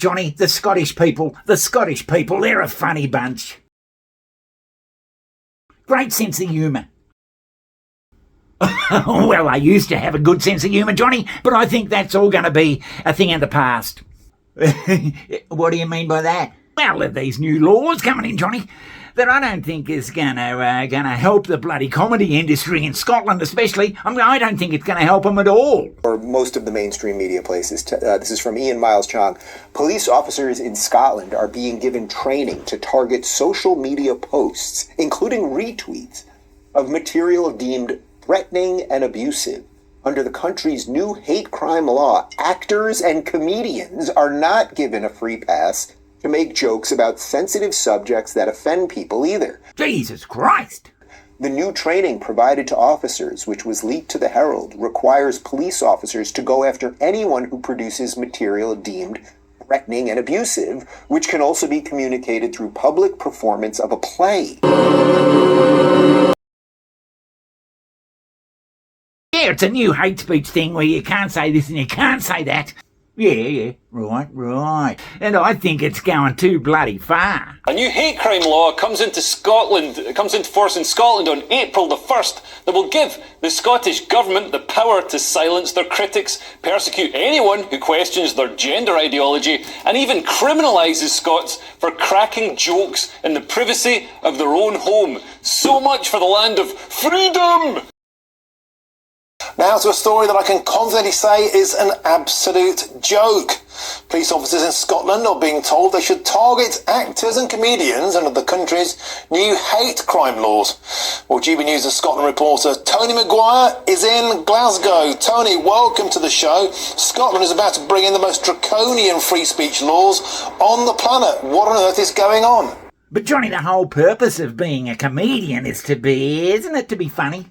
Johnny, the Scottish people, they're a funny bunch. Great sense of humour. Well, I used to have a good sense of humour, Johnny, but I think that's all going to be a thing of the past. What do you mean by that? Well, there are these new laws coming in, Johnny, that I don't think is gonna help the bloody comedy industry in Scotland, especially. I don't think it's gonna help them at all. Or most of the mainstream media places. This is from Ian Miles Chong. Police officers in Scotland are being given training to target social media posts, including retweets, of material deemed threatening and abusive. Under the country's new hate crime law, actors and comedians are not given a free pass to make jokes about sensitive subjects that offend people either. Jesus Christ! The new training provided to officers, which was leaked to the Herald, requires police officers to go after anyone who produces material deemed threatening and abusive, which can also be communicated through public performance of a play. Yeah, it's a new hate speech thing where you can't say this and you can't say that. Yeah, right. And I think it's going too bloody far. A new hate crime law comes into force in Scotland on April the 1st that will give the Scottish Government the power to silence their critics, persecute anyone who questions their gender ideology, and even criminalises Scots for cracking jokes in the privacy of their own home. So much for the land of freedom! Now to a story that I can confidently say is an absolute joke. Police officers in Scotland are being told they should target actors and comedians under the country's new hate crime laws. Well, GB News' Scotland reporter Tony Maguire is in Glasgow. Tony, welcome to the show. Scotland is about to bring in the most draconian free speech laws on the planet. What on earth is going on? But Johnny, the whole purpose of being a comedian is to be, isn't it, to be funny?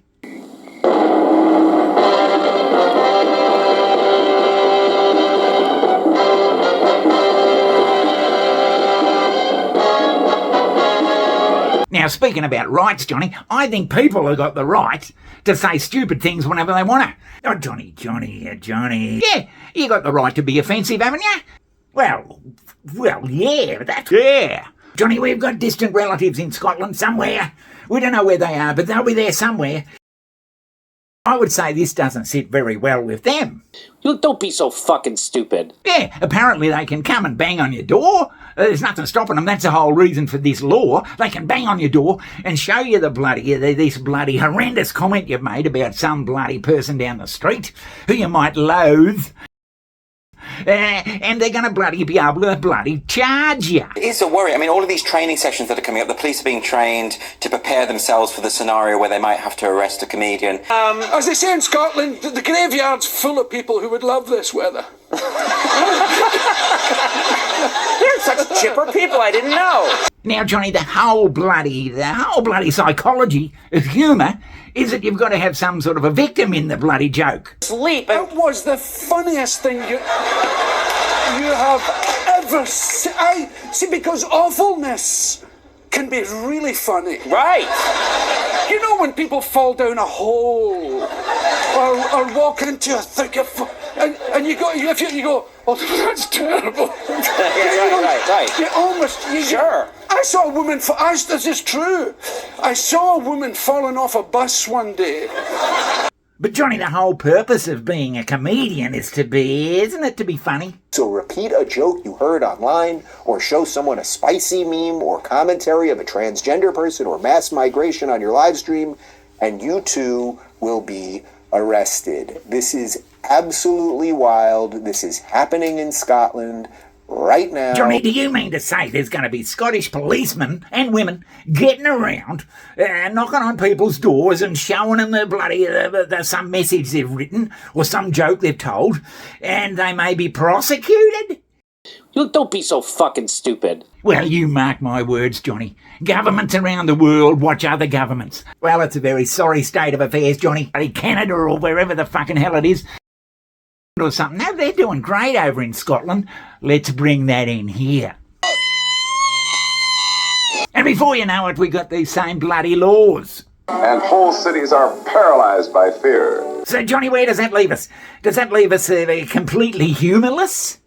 Now, speaking about rights, Johnny, I think people have got the right to say stupid things whenever they want to. Oh, Johnny. Yeah, you got the right to be offensive, haven't you? Well, yeah. Johnny, we've got distant relatives in Scotland somewhere. We don't know where they are, but they'll be there somewhere. I would say this doesn't sit very well with them. Look, don't be so fucking stupid. Yeah, apparently they can come and bang on your door. There's nothing stopping them. That's the whole reason for this law. They can bang on your door and show you this bloody horrendous comment you've made about some bloody person down the street who you might loathe. And they're going to be able to charge you. It is a worry. I mean, all of these training sessions that are coming up, the police are being trained to prepare themselves for the scenario where they might have to arrest a comedian. As they say in Scotland, the graveyard's full of people who would love this weather. They're such chipper people, I didn't know. Now, Johnny, the whole bloody psychology of humour is that you've got to have some sort of a victim in the bloody joke. Sleep. That was the funniest thing you have ever seen. See, because awfulness can be really funny. Right. You know when people fall down a hole or walk into a thick of... And you go, oh, that's terrible. Right. You almost... Sure. I saw a woman... This is true. I saw a woman falling off a bus one day. But Johnny, the whole purpose of being a comedian is to be, isn't it, to be funny? So repeat a joke you heard online, or show someone a spicy meme or commentary of a transgender person or mass migration on your live stream, and you too will be arrested. This is absolutely wild. This is happening in Scotland right now. Johnny, do you mean to say there's going to be Scottish policemen and women getting around, knocking on people's doors and showing them some message they've written or some joke they've told, and they may be prosecuted? Look, don't be so fucking stupid. Well, you mark my words, Johnny. Governments around the world watch other governments. Well, it's a very sorry state of affairs, Johnny. Canada or wherever the fucking hell it is. Or something. No, they're doing great over in Scotland. Let's bring that in here. And before you know it, we got these same bloody laws. And whole cities are paralyzed by fear. So, Johnny, where does that leave us? Does that leave us completely humorless?